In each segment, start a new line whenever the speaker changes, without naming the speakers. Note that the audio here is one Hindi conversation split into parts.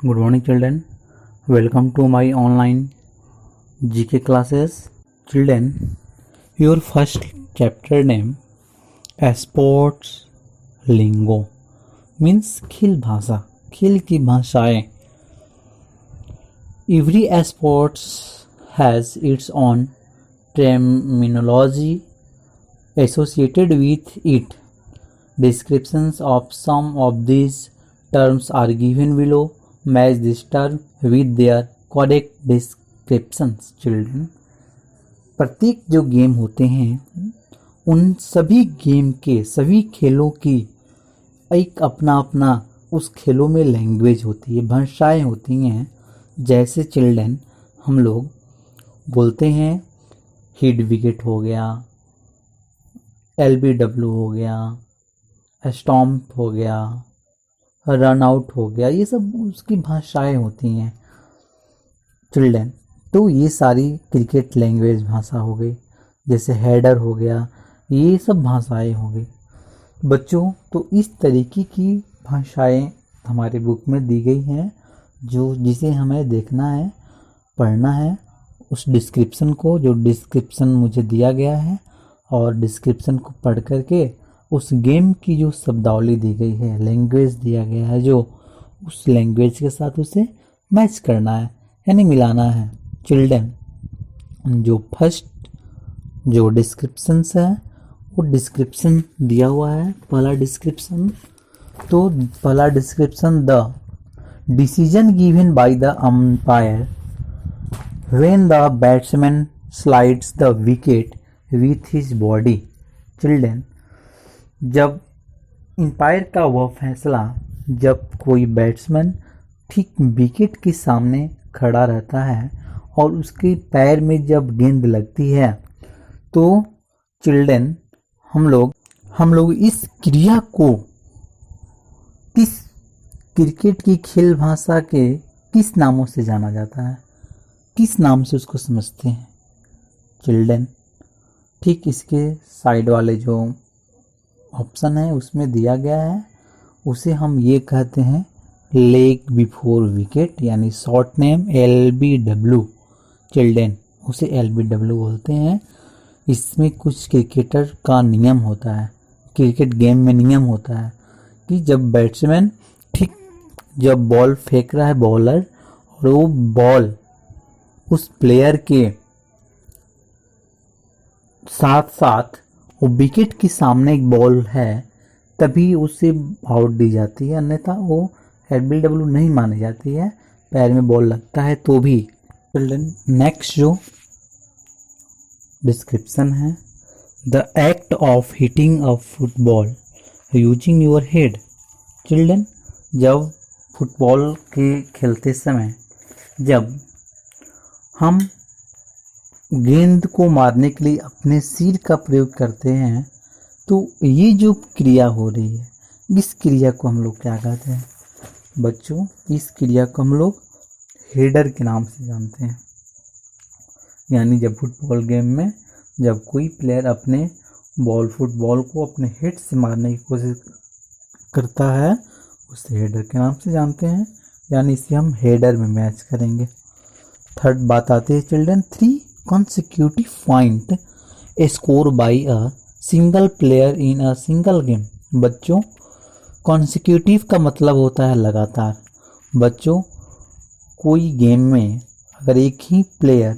Good morning, children. Welcome to my online GK classes. Children, your first chapter name Sports Lingo means खेल भाषा, खेल की भाषाएं. Every sports has its own terminology associated with it. Descriptions of some of these terms are given below. Match this term with their correct descriptions. Children, प्रत्येक जो गेम होते हैं उन सभी गेम के, सभी खेलों की एक अपना अपना उस खेलों में लैंग्वेज होती है, भाषाएं होती हैं. जैसे चिल्ड्रन हम लोग बोलते हैं हिट विकेट हो गया, LBW हो गया, स्टॉम्प हो गया, रन आउट हो गया, ये सब उसकी भाषाएं होती हैं चिल्ड्रन. तो ये सारी क्रिकेट लैंग्वेज भाषा हो गई. जैसे हेडर हो गया, ये सब भाषाएं हो गई बच्चों. तो इस तरीके की भाषाएं हमारे बुक में दी गई हैं जिसे हमें देखना है, पढ़ना है. उस डिस्क्रिप्शन को, जो डिस्क्रिप्शन मुझे दिया गया है, और डिस्क्रिप्शन को पढ़ करके उस गेम की जो शब्दावली दी गई है, लैंग्वेज दिया गया है, जो उस लैंग्वेज के साथ उसे मैच करना है, यानी मिलाना है. चिल्ड्रन, जो फर्स्ट जो डिस्क्रिप्शन है वो डिस्क्रिप्शन दिया हुआ है. पहला डिस्क्रिप्शन, तो पहला description, the decision given by the umpire when the batsman slides the wicket with his body. Children, जब अंपायर का वह फैसला, जब कोई बैट्समैन ठीक विकेट के सामने खड़ा रहता है और उसके पैर में जब गेंद लगती है, तो चिल्ड्रन हम लोग इस क्रिया को किस क्रिकेट की खेल भाषा के किस नामों से जाना जाता है, किस नाम से उसको समझते हैं चिल्ड्रन. ठीक इसके साइड वाले जो ऑप्शन है उसमें दिया गया है, उसे हम ये कहते हैं लेग बिफोर विकेट, यानी शॉर्ट नेम LBW. चिल्ड्रन, उसे LBW बोलते हैं. इसमें कुछ क्रिकेटर का नियम होता है, क्रिकेट गेम में नियम होता है कि जब बैट्समैन ठीक जब बॉल फेंक रहा है बॉलर, और वो बॉल उस प्लेयर के साथ साथ वो विकेट के सामने एक बॉल है, तभी उसे आउट दी जाती है, अन्यथा वो LBW नहीं मानी जाती है. पैर में बॉल लगता है तो भी. चिल्ड्रन, नेक्स्ट जो डिस्क्रिप्शन है, the act of hitting a football using your head. Children, जब फुटबॉल के खेलते समय जब हम गेंद को मारने के लिए अपने सिर का प्रयोग करते हैं, तो ये जो क्रिया हो रही है, इस क्रिया को हम लोग क्या कहते हैं बच्चों? इस क्रिया को हम लोग हेडर के नाम से जानते हैं. यानी जब फुटबॉल गेम में जब कोई प्लेयर अपने फुटबॉल को अपने हेड से मारने की कोशिश करता है, उसे हेडर के नाम से जानते हैं, यानी इसे हम हेडर में मैच करेंगे. थर्ड बात आती है children, 3 consecutive point score by a single player in a single game. बच्चों, consecutive का मतलब होता है लगातार. बच्चों, कोई गेम में अगर एक ही प्लेयर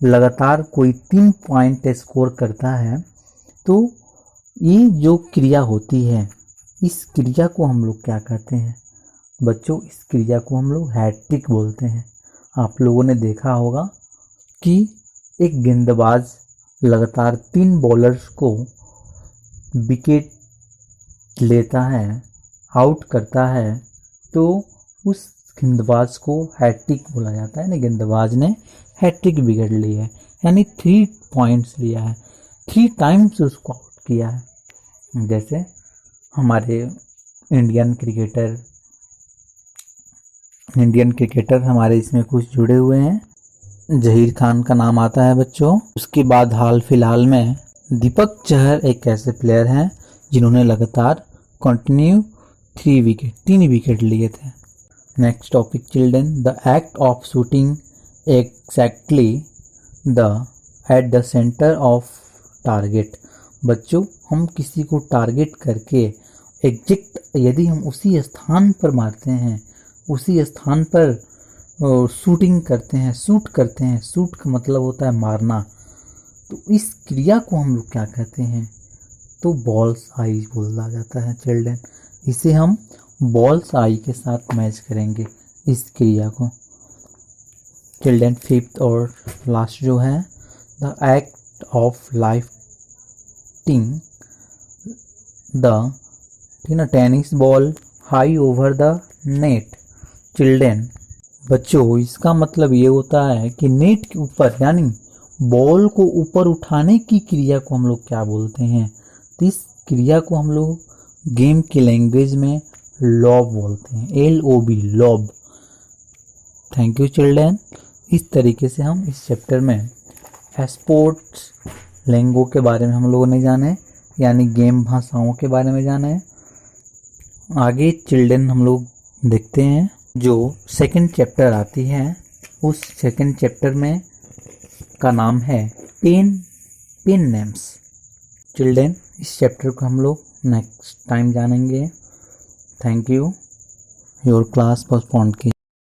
लगातार कोई 3 पॉइंट स्कोर करता है, तो ये जो क्रिया होती है, इस क्रिया को हम लोग क्या कहते हैं बच्चों? इस क्रिया को हम लोग हैट्रिक बोलते हैं. आप लोगों ने देखा होगा कि एक गेंदबाज लगातार 3 बॉलर्स को विकेट लेता है, आउट करता है, तो उस गेंदबाज को हैट्रिक बोला जाता है. यानी गेंदबाज ने हैट्रिक विकेट ली है, यानी 3 पॉइंट्स लिया है, 3 टाइम्स उसको आउट किया है. जैसे हमारे इंडियन क्रिकेटर हमारे इसमें कुछ जुड़े हुए हैं. जहीर खान का नाम आता है बच्चों. उसके बाद हाल फिलहाल में दीपक चहर एक ऐसे प्लेयर हैं जिन्होंने लगातार कंटिन्यू 3 विकेट लिए थे. Next topic children, the act of shooting exactly the at the centre of target. बच्चों, हम किसी को टारगेट करके एग्जैक्ट यदि हम उसी स्थान पर मारते हैं, उसी स्थान पर शूटिंग करते हैं, शूट करते हैं, शूट का मतलब होता है मारना, तो इस क्रिया को हम लोग क्या कहते हैं, तो बॉल्स आई बोला जाता है चिल्ड्रन। इसे हम बॉल्स आई के साथ मैच करेंगे इस क्रिया को चिल्ड्रन। फिफ्थ और लास्ट जो है, the act of lighting the tennis ball high over the net. Children, बच्चों, इसका मतलब ये होता है कि नेट के ऊपर यानी बॉल को ऊपर उठाने की क्रिया को हम लोग क्या बोलते हैं, तो इस क्रिया को हम लोग गेम की लैंग्वेज में लॉब बोलते हैं, LOB, lobe. Thank you children. इस तरीके से हम इस चैप्टर में स्पोर्ट्स लैंग्वेज के बारे में हम लोगों ने जाने, यानी गेम भाषाओं के बारे में जाना है। आगे चिल्ड्रन हम लोग देखते हैं जो सेकंड चैप्टर आती है, उस सेकंड चैप्टर में का नाम है पेन नेम्स। चिल्ड्रन, इस चैप्टर को हम लोग नेक्स्ट टाइम जानेंगे। Thank you. Your class postponed की।